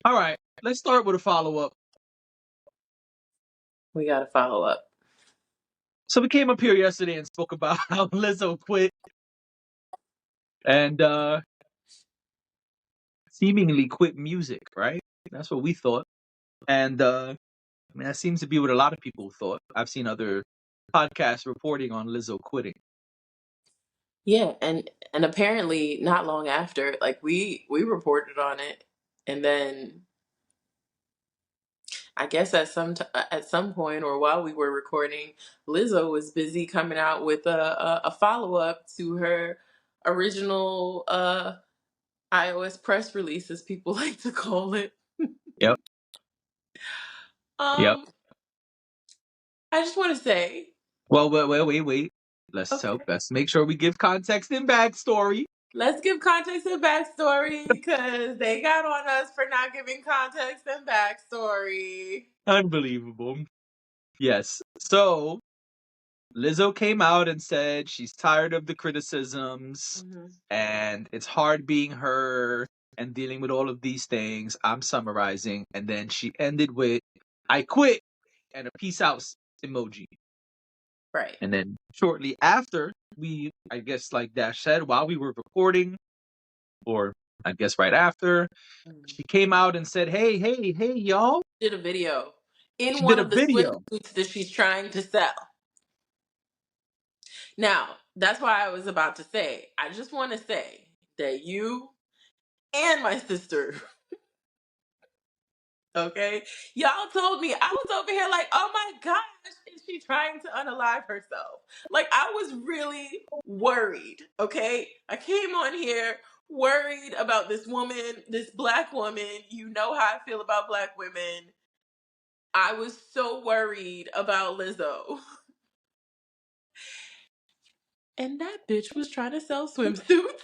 All right, let's start with a follow up. We got to follow up. So we came up here yesterday and spoke about how Lizzo quit and seemingly quit music, right? That's what we thought. And I mean, that seems to be what a lot of people thought. I've seen other podcasts reporting on Lizzo quitting. Yeah, and apparently not long after, like we reported on it, and then I guess at some point or while we were recording, Lizzo was busy coming out with a follow up to her original iOS press release, as people like to call it. Yep. Yep. Um, I just want to say, Well, wait. Let's okay, help. Let's make sure we give context and backstory. let's give context and backstory because they got on us for not giving context and backstory. Unbelievable. Yes. So Lizzo came out and said she's tired of the criticisms Hmm. and it's hard being her and dealing with all of these things. I'm summarizing. And then she ended with, I quit and a peace out emoji. Right. And then shortly after, I guess, like Dash said, while we were recording, or I guess right after, Mhm. she came out and said, hey, y'all. Did a video in She did one a of the video. swimsuits that she's trying to sell. Now, that's why I was about to say, I just want to say that you and my sister, okay, y'all told me I was over here like, oh my gosh, is she trying to unalive herself? Like, I was really worried, okay? I came on here worried about this woman, this black woman. You know how I feel about black women. I was so worried about Lizzo. And that bitch was trying to sell swimsuits.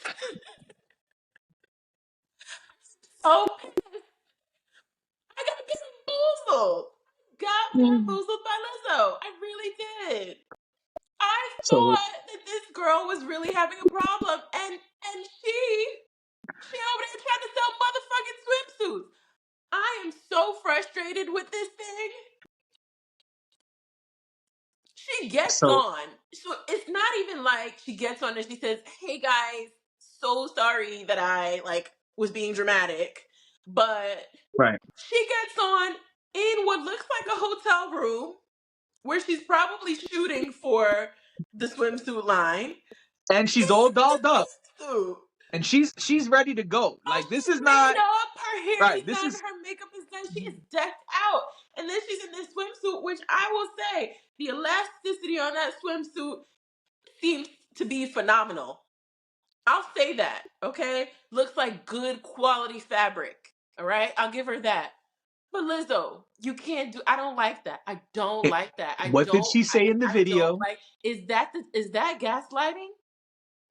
Oh, I got bamboozled. Got Mm. bamboozled by Lizzo. I really did. I So, thought that this girl was really having a problem, and she over there trying to sell motherfucking swimsuits. I am so frustrated with this thing. She gets so, on. So it's not even like she gets on and she says, "Hey guys, so sorry that I like was being dramatic," but right. she gets on in what looks like a hotel room where she's probably shooting for the swimsuit line. And she's all In dolled up. the swimsuit. And she's ready to go. Oh, Like, this she's is made not up. Her hair right. is This done. is Her makeup is done. She is decked out. And then she's in this swimsuit, which I will say, the elasticity on that swimsuit seems to be phenomenal. I'll say that, okay? Looks like good quality fabric. All right? I'll give her that. But Lizzo, you can't do I don't like that. I don't it. like that. What did she say in the I don't video? like is that gaslighting?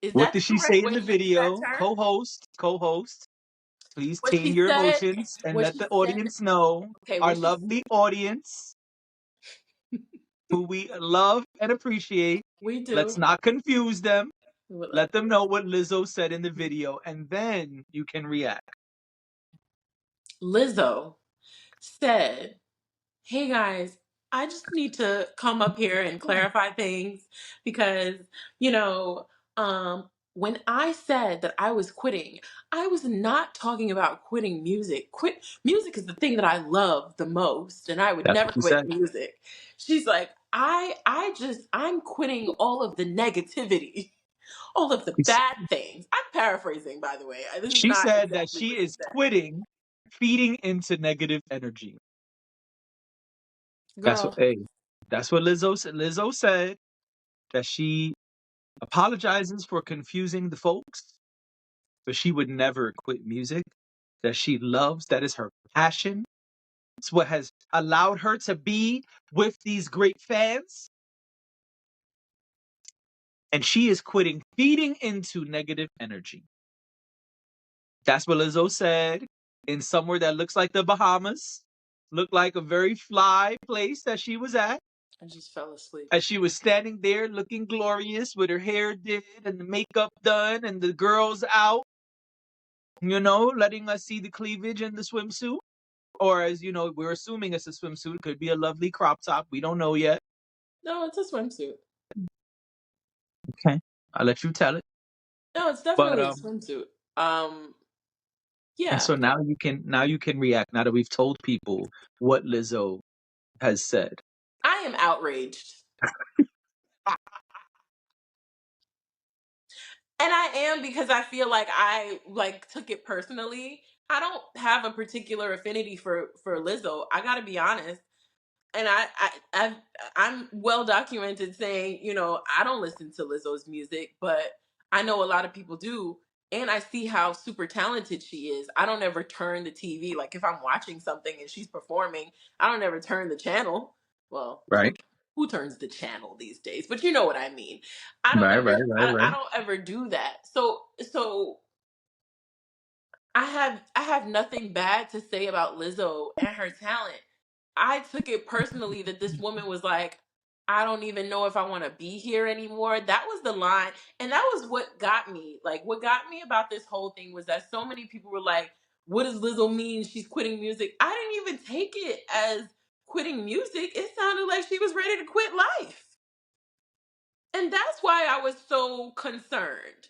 Is What that did the she correct say way in the to use that video? term? Co-host, please What tame she your said, emotions and what let she the said, audience know, okay, our what she lovely audience, who we love and appreciate. we Let's do. not confuse them. We would Let like them know what Lizzo said in the video, and then you can react. Lizzo said, "Hey guys, I just need to come up here and clarify things because, you know, when I said that I was quitting, I was not talking about quitting music. Quit music is the thing that I love the most, and I would That's never what she quit said. music." She's like, I'm quitting all of the negativity, all of the bad things. I'm paraphrasing, by the way. This is She not said that exactly she what she is said. quitting feeding into negative energy. That's what Girl, hey, that's what Lizzo said. Lizzo said that she apologizes for confusing the folks, but she would never quit music. That she loves, that is her passion. It's what has allowed her to be with these great fans. And she is quitting feeding into negative energy. That's what Lizzo said in somewhere that looks like the Bahamas, looked like a very fly place that she was at. I just fell asleep. As she was standing there looking glorious with her hair did and the makeup done and the girls out, letting us see the cleavage in the swimsuit. or as you know, we're assuming it's a swimsuit. Could be a lovely crop top. We don't know yet. No, it's a swimsuit. Okay, I'll let you tell it. No, it's But definitely a swimsuit. Um, and yeah, so now you can react now that we've told people what Lizzo has said. I am outraged. And I am because I feel like I like took it personally. I don't have a particular affinity for Lizzo. I got to be honest. And I'm well documented saying, I don't listen to Lizzo's music, but I know a lot of people do, and I see how super talented she is. I don't ever turn the TV, like if I'm watching something and she's performing, I don't ever turn the channel. Well, Right, who turns the channel these days? But you know what I mean. I don't right, ever right, right, I right. don't ever do that. So I have nothing bad to say about Lizzo and her talent. I took it personally that this woman was like, I don't even know if I want to be here anymore. That was the line. And that was what got me. Like, what got me about this whole thing was that so many people were like, what does Lizzo mean? She's quitting music. I didn't even take it as quitting music. It sounded like she was ready to quit life. And that's why I was so concerned.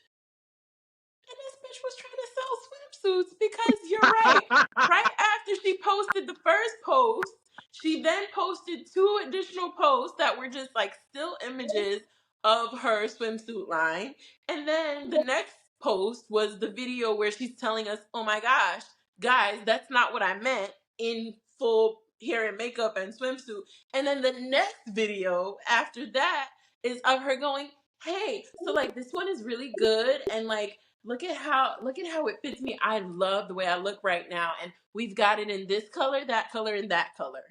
And this bitch was trying to sell swimsuits because you're right. Right after she posted the first post, she then posted two additional posts that were just like still images of her swimsuit line. And then the next post was the video where she's telling us, oh my gosh, guys, that's not what I meant, in full hair and makeup and swimsuit. And then the next video after that is of her going, hey, so like this one is really good, and like look at how it fits me. I love the way I look right now, and we've got it in this color, that color, and that color.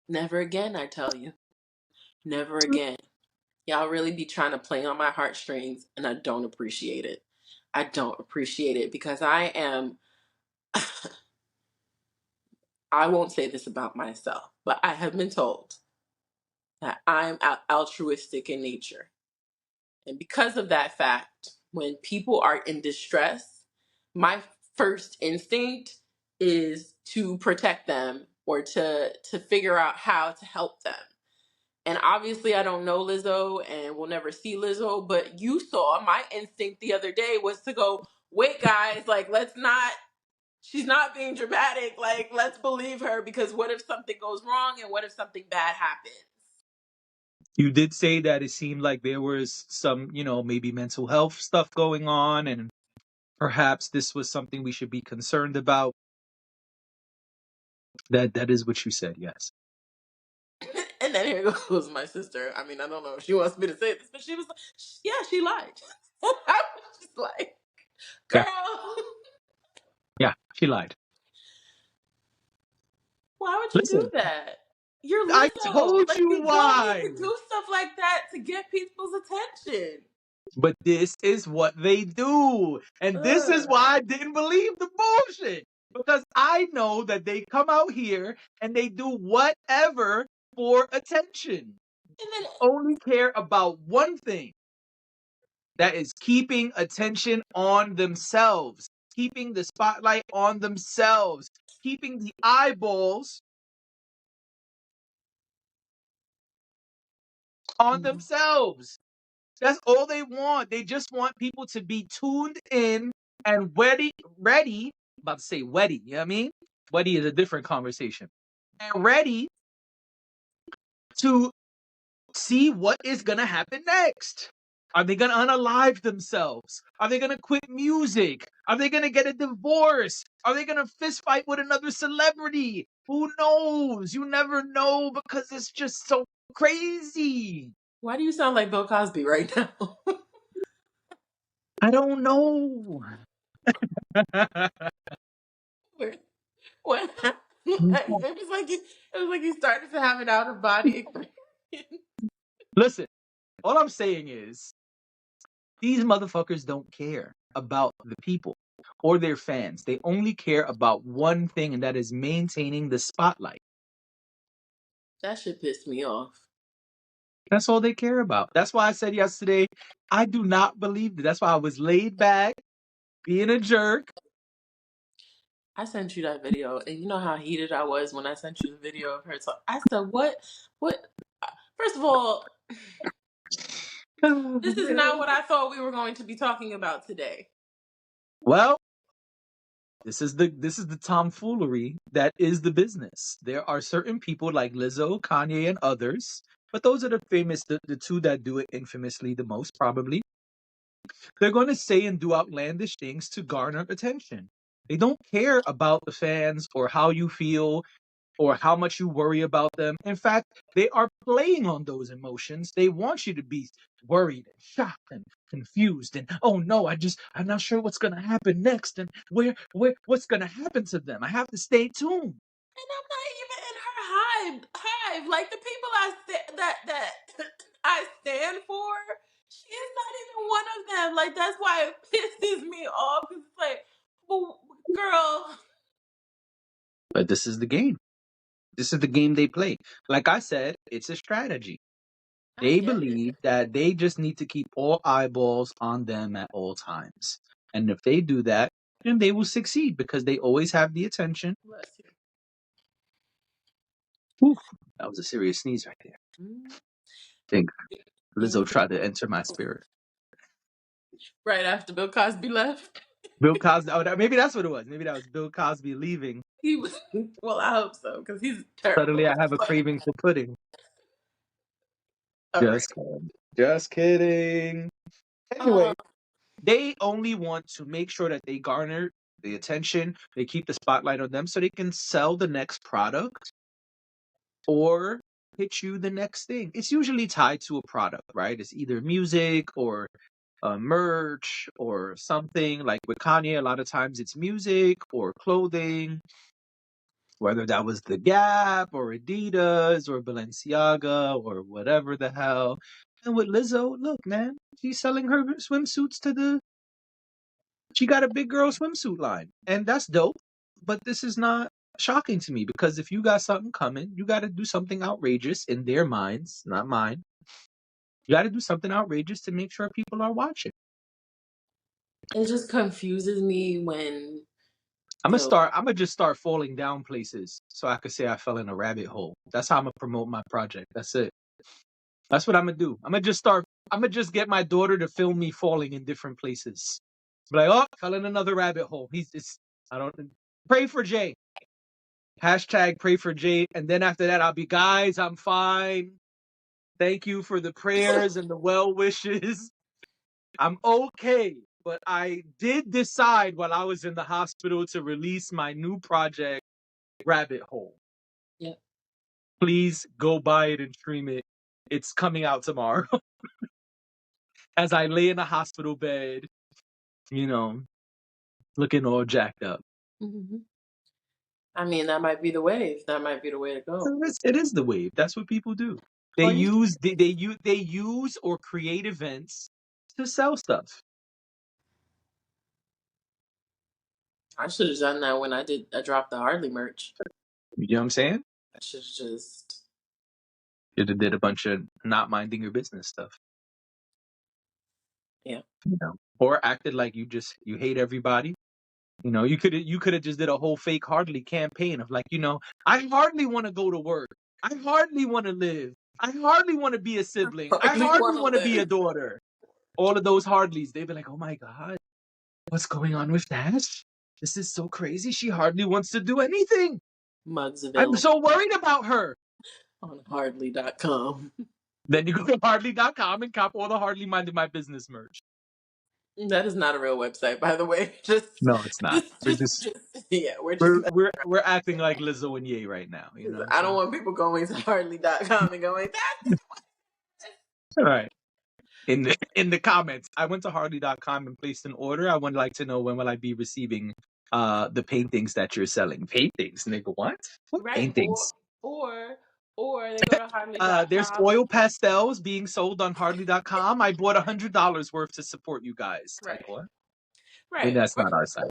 Never again, I tell you. Never again. Y'all really be trying to play on my heartstrings, and I don't appreciate it. I don't appreciate it because I am I won't say this about myself, but I have been told that I'm altruistic in nature. And because of that fact, when people are in distress, my first instinct is to protect them or to figure out how to help them. And obviously I don't know Lizzo and will never see Lizzo, but you saw my instinct the other day was to go, "Wait guys, like let's not she's not being dramatic. Like let's believe her because what if something goes wrong and what if something bad happens?" You did say that it seemed like there was some, maybe mental health stuff going on, and perhaps this was something we should be concerned about. That is what you said, yes. And then here goes my sister. I mean, I don't know if she wants me to say this, but she was like, yeah, she lied. I was just like, Yeah, girl, yeah, she lied. why would you do Listen, that? You're I Lizzo. told Like, you you don't need why. to do stuff like that to get people's attention. But this is what they do. And this is Ugh. why I didn't believe the bullshit. Because I know that they come out here and they do whatever for attention. And then, Only care about one thing, that is keeping attention on themselves, keeping the spotlight on themselves, keeping the eyeballs on mhm. themselves. That's all they want. They just want people to be tuned in and ready. About to say ready, you know what I mean? Ready is a different conversation. And ready to see what is gonna happen next. Are they gonna unalive themselves? Are they gonna quit music? Are they gonna get a divorce? Are they gonna fist fight with another celebrity? Who knows? You never know because it's just so crazy. Why do you sound like Bill Cosby right now? I don't know. Where- what happened? It was like you started to have an out of body experience. Listen, all I'm saying is these motherfuckers don't care about the people or their fans. They only care about one thing, and that is maintaining the spotlight. That shit pissed me off. That's all they care about. That's why I said yesterday, I do not believe that. That's why I was laid back, being a jerk, I sent you that video, and you know how heated I was when I sent you the video of her. So I said, what? First of all, this is not what I thought we were going to be talking about today. Well, this is the tomfoolery that is the business. There are certain people like Lizzo, Kanye, and others, but those are the two that do it infamously the most, probably. They're going to say and do outlandish things to garner attention. They don't care about the fans or how you feel or how much you worry about them. In fact, they are playing on those emotions. They want you to be worried and shocked and confused and oh no, I'm not sure what's gonna happen next and what's gonna happen to them. I have to stay tuned. And I'm not even in her hive. Like the people that I stand for, she is not even one of them. Like that's why it pisses me off. Cause it's like, well, girl, But this is the game. This is the game they play. Like I said, it's a strategy. I They get it. believe that they just need to keep all eyeballs on them at all times. And if they do that, then they will succeed because they always have the attention. Bless you. Whew, that was a serious sneeze right there. Mm. I think And you Lizzo tried to enter my spirit. right after Bill Cosby left, Bill Cosby. Oh, maybe that's what it was. Maybe that was Bill Cosby leaving. he was. Well, I hope so because he's terrible. Suddenly, I have a But craving for pudding. all right. Just kidding. Just kidding. Anyway, Uh, they only want to make sure that they garner the attention. They keep the spotlight on them so they can sell the next product or pitch you the next thing. It's usually tied to a product, right? It's either music or merch or something. Like with Kanye, a lot of times it's music or clothing, whether that was the Gap or Adidas or Balenciaga or whatever the hell. And with Lizzo, look, man, she's selling her swimsuits to the. She got a big girl swimsuit line, and that's dope. But this is not shocking to me because if you got something coming, you got to do something outrageous in their minds, not mine. You got to do something outrageous to make sure people are watching. it just confuses me when I'm gonna the start. I'm gonna just start falling down places so I could say I fell in a rabbit hole. That's how I'm gonna promote my project. That's it. That's what I'm gonna do. I'm gonna just start. I'm gonna just get my daughter to film me falling in different places. Be like, oh, fell in another rabbit hole. He's just. I don't. Pray for Jay. Hashtag pray for Jay. And then after that, I'll be, guys, I'm fine. Thank you for the prayers and the well wishes. I'm okay. But I did decide while I was in the hospital to release my new project, Rabbit Hole. yeah. Please go buy it and stream it. It's coming out tomorrow. As I lay in a hospital bed, you know, looking all jacked up. Mm-hmm. I mean, that might be the wave. That might be the way to go. It is the wave. That's what people do. They Or you, use they use or create events to sell stuff. I should have done that when I dropped the Harley merch. You know what I'm saying? I should have just, You did a bunch of not minding your business stuff. yeah. You know, or acted like you hate everybody. You know, you could have just did a whole fake hardly campaign of like, I hardly want to go to work. I hardly want to live. I hardly want to be a sibling. I Hardly hardly want want to to be a live. daughter. All of those hardlies, they'd be like, oh my God, what's going on with Dash? This is so crazy. She hardly wants to do anything. Mugs I'm available so worried about her. on hardly.com. Then you go to hardly.com and cop all the hardly minded my business merch. That is not a real website, by the way. No, it's not. Yeah, we're just, We're acting like Lizzo and Ye right now. You know what I'm I don't saying? want people going to hardly.com and going, that's All right. In the comments, I went to hardly.com and placed an order. I would like to know when will I be receiving the paintings that you're selling. Paintings, nigga. What right. paintings? Or, or they go to There's hardly.com. oil pastels being sold on hardly.com. I bought $100 worth to support you guys. Like Right. what? Right. Maybe that's not our site.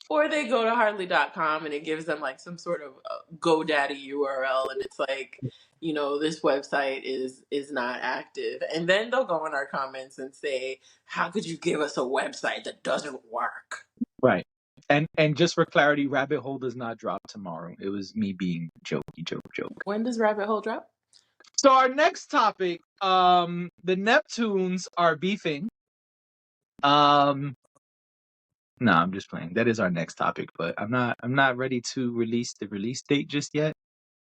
Or they go to hardly.com and it gives them like some sort of GoDaddy URL and it's like, this website is not active. And then they'll go in our comments and say, how could you give us a website that doesn't work? Right. And just for clarity, Rabbit Hole does not drop tomorrow. It was me being jokey, joke. When does Rabbit Hole drop? So our next topic, the Neptunes are beefing. No, I'm just playing. That is our next topic, but I'm not ready to release the release date just yet.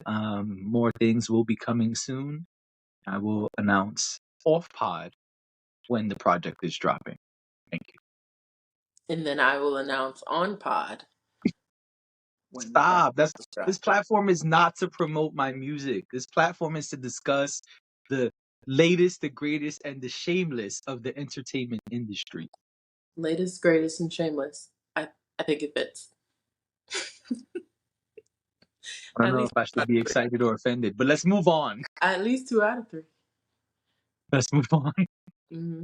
More things will be coming soon. I will announce off pod when the project is dropping. Thank you. And then I will announce on pod when the Stop. project That's is This dropping. platform is not to promote my music. This platform is to discuss the latest, the greatest, and the shameless of the entertainment industry. Latest, greatest, and shameless. I think it fits. I don't At know least if I should be excited or offended, but let's move on. at least 2 out of 3. Let's move on. Mm-hmm.